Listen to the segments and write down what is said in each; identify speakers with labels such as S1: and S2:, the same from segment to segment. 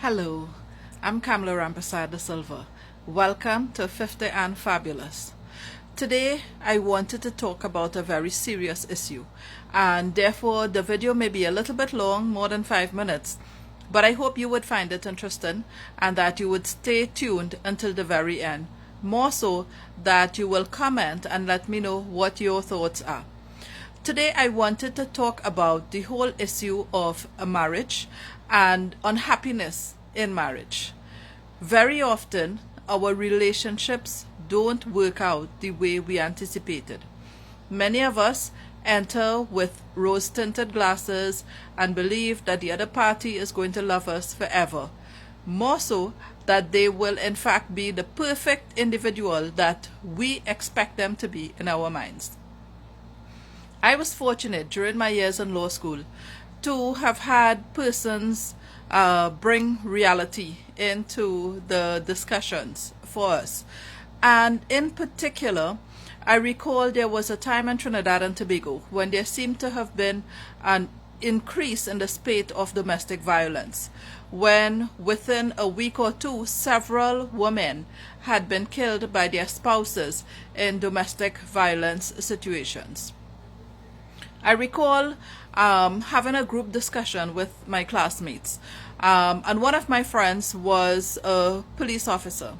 S1: Hello, I'm Kamala Rampersad de Silva. Welcome to 50 and Fabulous. Today, I wanted to talk about a very serious issue, and therefore the video may be a little bit long, more than 5 minutes, but I hope you would find it interesting and that you would stay tuned until the very end. More so, that you will comment and let me know what your thoughts are. Today I wanted to talk about the whole issue of a marriage and unhappiness in marriage. Very often our relationships don't work out the way we anticipated. Many of us enter with rose-tinted glasses and believe that the other party is going to love us forever. More so that they will in fact be the perfect individual that we expect them to be in our minds. I was fortunate during my years in law school to have had persons bring reality into the discussions for us. And in particular, I recall there was a time in Trinidad and Tobago when there seemed to have been an increase in the spate of domestic violence, when within a week or two several women had been killed by their spouses in domestic violence situations. I recall having a group discussion with my classmates, and one of my friends was a police officer.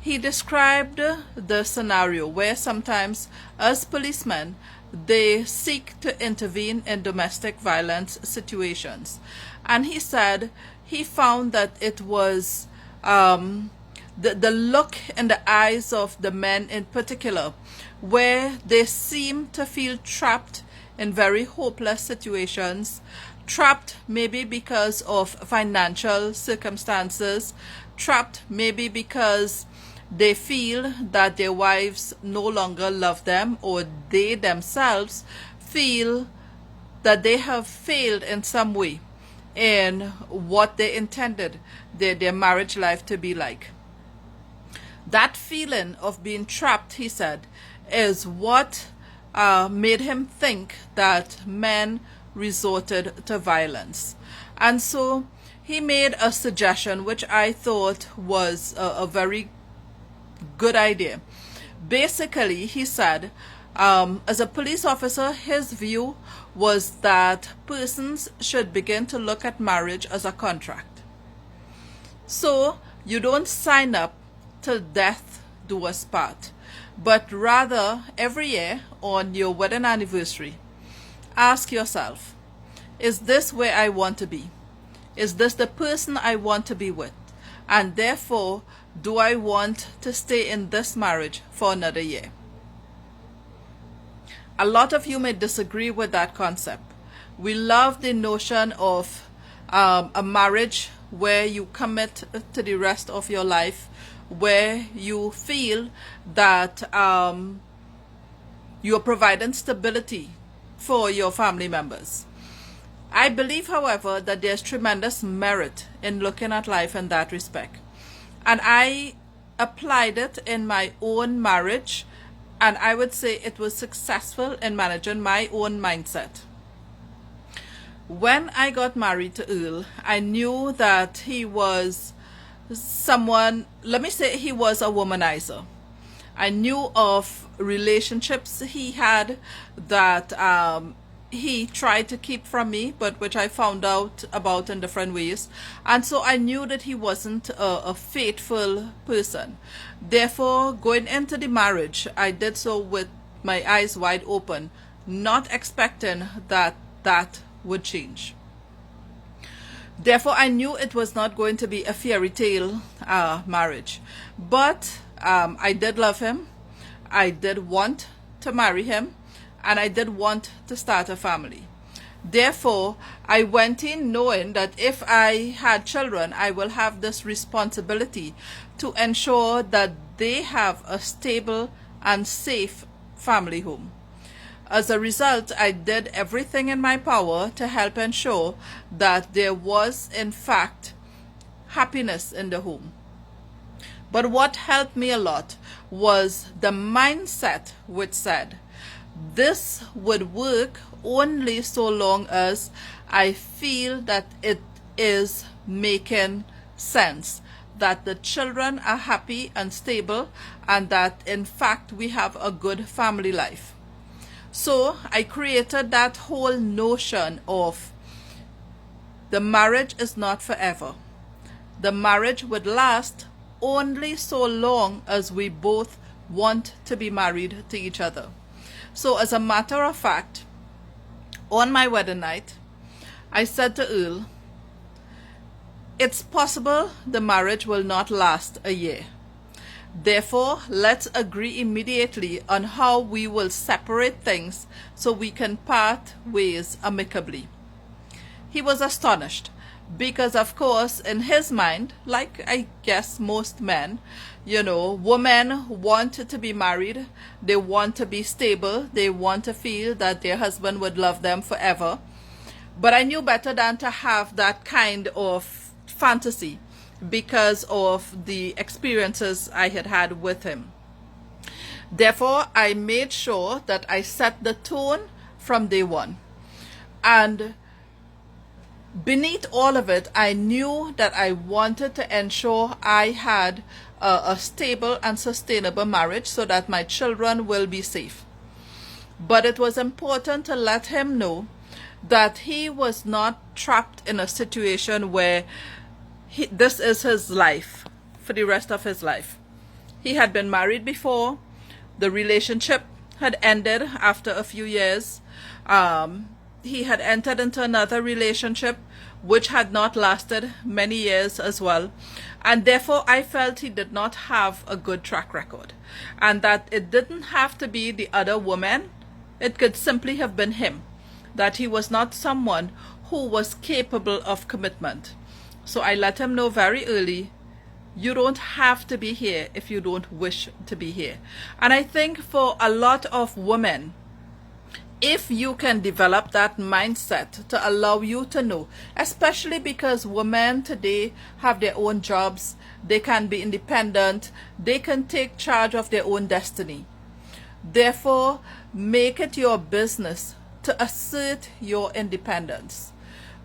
S1: He described the scenario where sometimes as policemen they seek to intervene in domestic violence situations, and he said he found that it was the look in the eyes of the men in particular, where they seem to feel trapped in very hopeless situations, trapped maybe because of financial circumstances, trapped maybe because they feel that their wives no longer love them, or they themselves feel that they have failed in some way in what they intended their marriage life to be like. That feeling of being trapped, he said, is what made him think that men resorted to violence. And so he made a suggestion which I thought was a very good idea. Basically, he said, as a police officer, his view was that persons should begin to look at marriage as a contract. So you don't sign up till death do us part, but rather every year on your wedding anniversary, ask yourself, is this where I want to be? Is this the person I want to be with? And therefore, do I want to stay in this marriage for another year? A lot of you may disagree with that concept. We love the notion of a marriage where you commit to the rest of your life, where you feel that you're providing stability for your family members. I believe, however, that there's tremendous merit in looking at life in that respect. And I applied it in my own marriage, and I would say it was successful in managing my own mindset. When I got married to Earl, I knew that he was someone, let me say he was a womanizer. I knew of relationships he had that he tried to keep from me, but which I found out about in different ways. And so I knew that he wasn't a faithful person. Therefore, going into the marriage, I did so with my eyes wide open, not expecting that that would change. Therefore, I knew it was not going to be a fairy tale marriage. But I did love him. I did want to marry him. And I did want to start a family. Therefore, I went in knowing that if I had children, I will have this responsibility to ensure that they have a stable and safe family home. As a result, I did everything in my power to help ensure that there was, in fact, happiness in the home. But what helped me a lot was the mindset which said, this would work only so long as I feel that it is making sense that the children are happy and stable, and that in fact we have a good family life. So I created that whole notion of the marriage is not forever. The marriage would last only so long as we both want to be married to each other. So as a matter of fact, on my wedding night, I said to Earl, it's possible the marriage will not last a year. Therefore, let's agree immediately on how we will separate things so we can part ways amicably. He was astonished because, of course, in his mind, like I guess most men, women want to be married, they want to be stable, they want to feel that their husband would love them forever. But I knew better than to have that kind of fantasy because of the experiences I had had with him. Therefore, I made sure that I set the tone from day one. And beneath all of it, I knew that I wanted to ensure I had a stable and sustainable marriage so that my children will be safe. But it was important to let him know that he was not trapped in a situation where this is his life for the rest of his life. He had been married before. The relationship had ended after a few years. He had entered into another relationship which had not lasted many years as well. And therefore, I felt he did not have a good track record. And that it didn't have to be the other woman. It could simply have been him. That he was not someone who was capable of commitment. So I let him know very early, you don't have to be here if you don't wish to be here. And I think for a lot of women, if you can develop that mindset to allow you to know, especially because women today have their own jobs, they can be independent, they can take charge of their own destiny. Therefore, make it your business to assert your independence.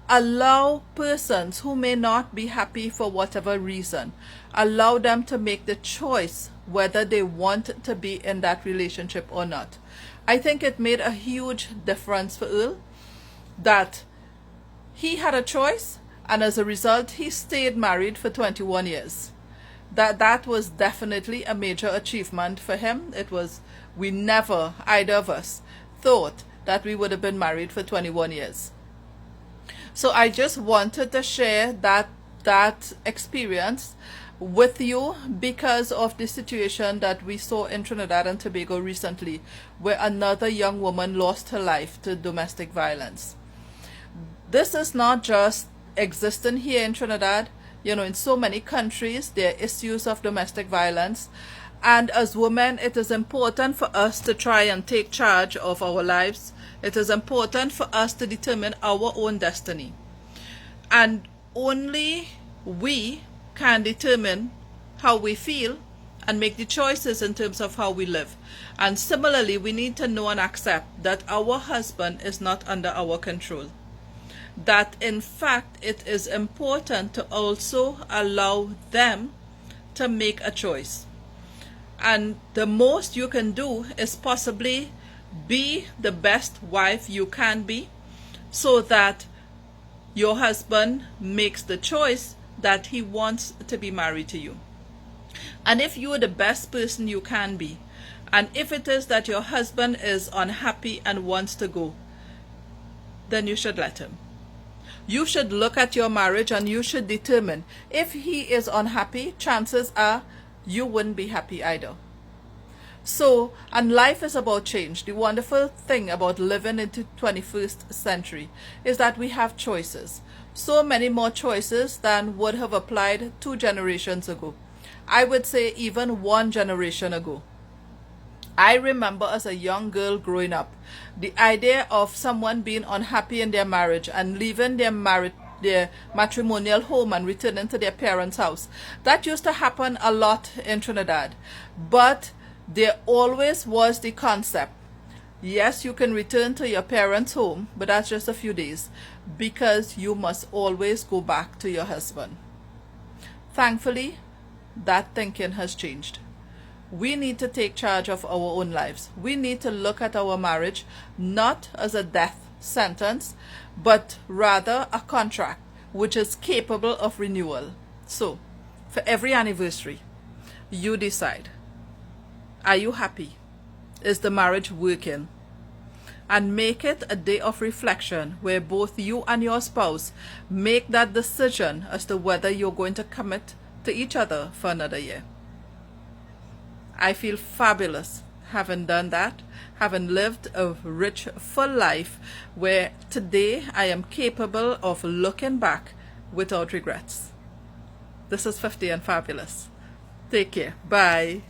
S1: Allow persons who may not be happy for whatever reason, allow them to make the choice whether they want to be in that relationship or not. I think it made a huge difference for Earl that he had a choice, and as a result, he stayed married for 21 years. That was definitely a major achievement for him. We never, either of us, thought that we would have been married for 21 years. So I just wanted to share that experience with you because of the situation that we saw in Trinidad and Tobago recently, where another young woman lost her life to domestic violence. This is not just existing here in Trinidad. In so many countries, there are issues of domestic violence. And as women, it is important for us to try and take charge of our lives. It is important for us to determine our own destiny. And only we can determine how we feel and make the choices in terms of how we live. And similarly, we need to know and accept that our husband is not under our control. That in fact, it is important to also allow them to make a choice. And the most you can do is possibly be the best wife you can be so that your husband makes the choice that he wants to be married to you. And if you are the best person you can be, and if it is that your husband is unhappy and wants to go, then you should let him. You should look at your marriage and you should determine if he is unhappy, chances are you wouldn't be happy either. So, and life is about change. The wonderful thing about living into 21st century is that we have choices. So many more choices than would have applied 2 generations ago. I would say even 1 generation ago. I remember as a young girl growing up, the idea of someone being unhappy in their marriage and leaving their matrimonial home and returning to their parents' house. That used to happen a lot in Trinidad. But there always was the concept, yes, you can return to your parents' home, but that's just a few days, because you must always go back to your husband. Thankfully, that thinking has changed. We need to take charge of our own lives. We need to look at our marriage not as a death sentence, but rather a contract which is capable of renewal. So, for every anniversary, you decide, are you happy? Is the marriage working? And make it a day of reflection where both you and your spouse make that decision as to whether you're going to commit to each other for another year. I feel fabulous having done that, having lived a rich, full life where today I am capable of looking back without regrets. This is 50 and Fabulous. Take care. Bye.